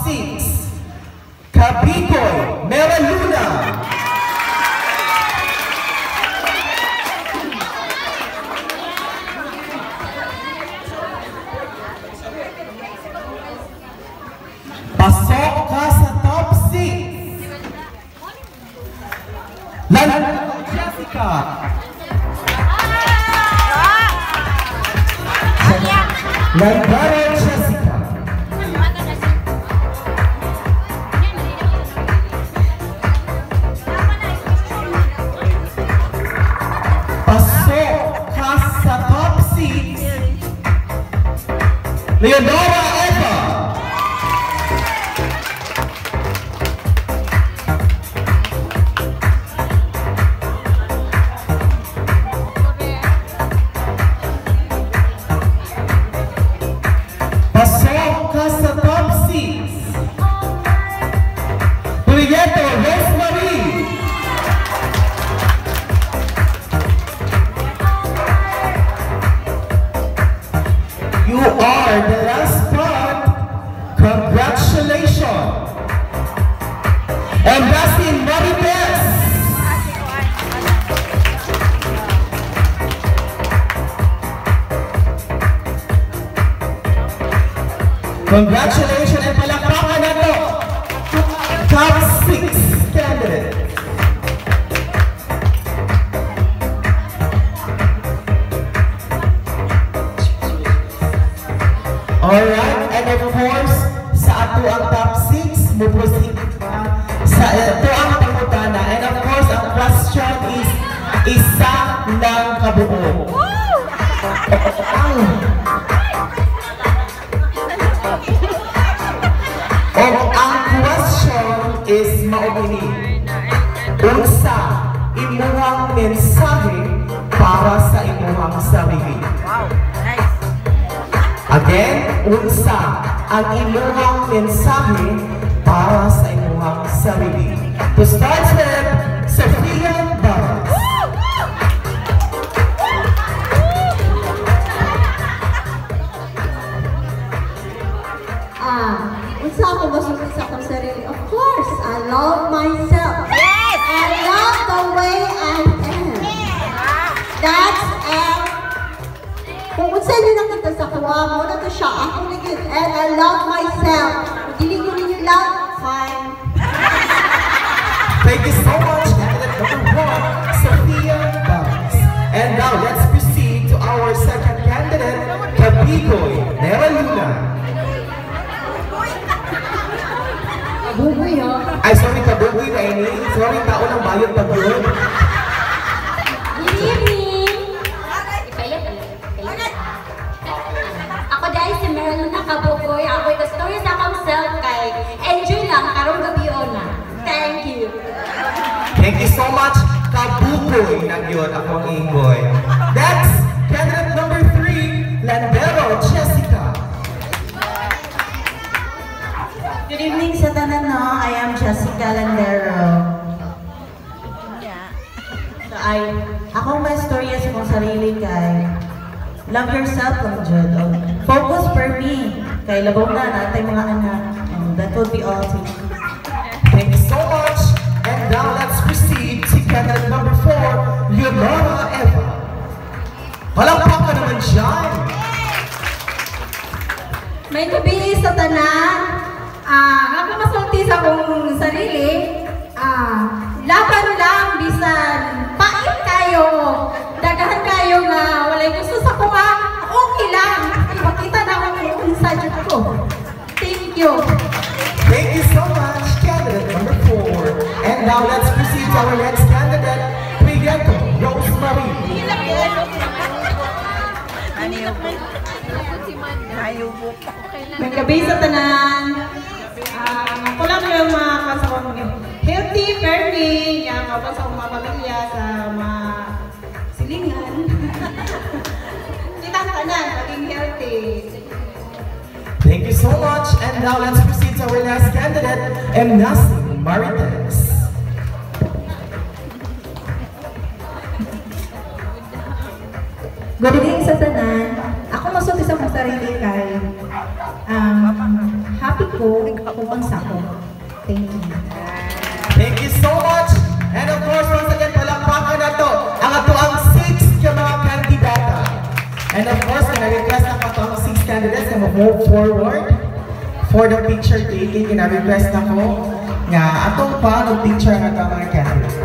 6, Kabikoy Mera Luna. Pasok ka sa top 6. Jessica. Landaro Jessica. Pasok ka sa top 6. Leonora Eva. Pasok ka sa top 6. Julieta Rosemary. You are the last spot. Congratulations. And that's in Marites. Congratulations and palakpakan na to. Top 6 candidate. Alright, and of course, sa ato ang top 6, muproceed pa sa ato ang pangutana. And of course, ang question is isa lang kabuo. Ang question is maubini. Unsa imuhang mensahe para sa imuhang sarili? Again, unsa ang imuhang mensahe para sa imuhang sarili? To start with, Sophia Barnes. Unsa ako masulit sa akong sarili? Of course, I love myself. Yes! I love the way I am. That's kung unsa nyo nakita sa kuha mo, na to siya, ako naging, and I love myself. Kung hindi ko ninyo love, fine. Thank you so much, candidate number 1, Sophia Barnes. And now let's proceed to our second candidate, Kabikoy Mera Luna. Kabugoy, ha? Ay, sorry, Kabugoy na ini. Sorry, tao ng bayot pag yun. Good evening. Ako dahil si Mera Luna Kabugoy. Ako ito story sa akong self kay enjoy lang, karong gabi na. Thank you. Thank you so much, Kabugoy na yun akong ingoy. Next, candidate number 3, Landero Jessica. Good evening sa tanan, no? I am Jessica Landero. So, akong may storya sa kong sarili kay love yourself lang, Jud. Focus for me. Kay labaw na natin mga anak. And that would be all. Thank you so much. And now let's proceed to candidate number 4, Leonora Eva. Palakpakan naman dyan. May gabi sa tanan. Ako masulti sa akong sarili. Laban lang, bisan pait kayo. Dagahan kayo nga, walay gusto sa kuha. Okay lang. Ipakita na ako kung sa Diyos ko. Thank you. Thank you so much, candidate number 4. And now let's proceed to our next candidate, Prieto Rosemary. May gabi sa tanan. Ako lang yung mga kasama mo. Healthy, fairly. Yan, kapag sa mga pamilya, sa mga silingan. Kita tanan, maging healthy. Thank you so much. And now let's proceed to our last candidate, Emnasi Marites. Good evening sa tanan. Ako masulti sa akong sarili kay happy ko kung ang sako. Thank you. Thank you so much. And of course, once again, palakpakan na to. Ang ato ang 6 ka mga kandidata. And of course, kina-request na pa to ang 6 candidates na move forward for the picture taking. Kina-request na ko nga atong pa ng picture ng mga candidates.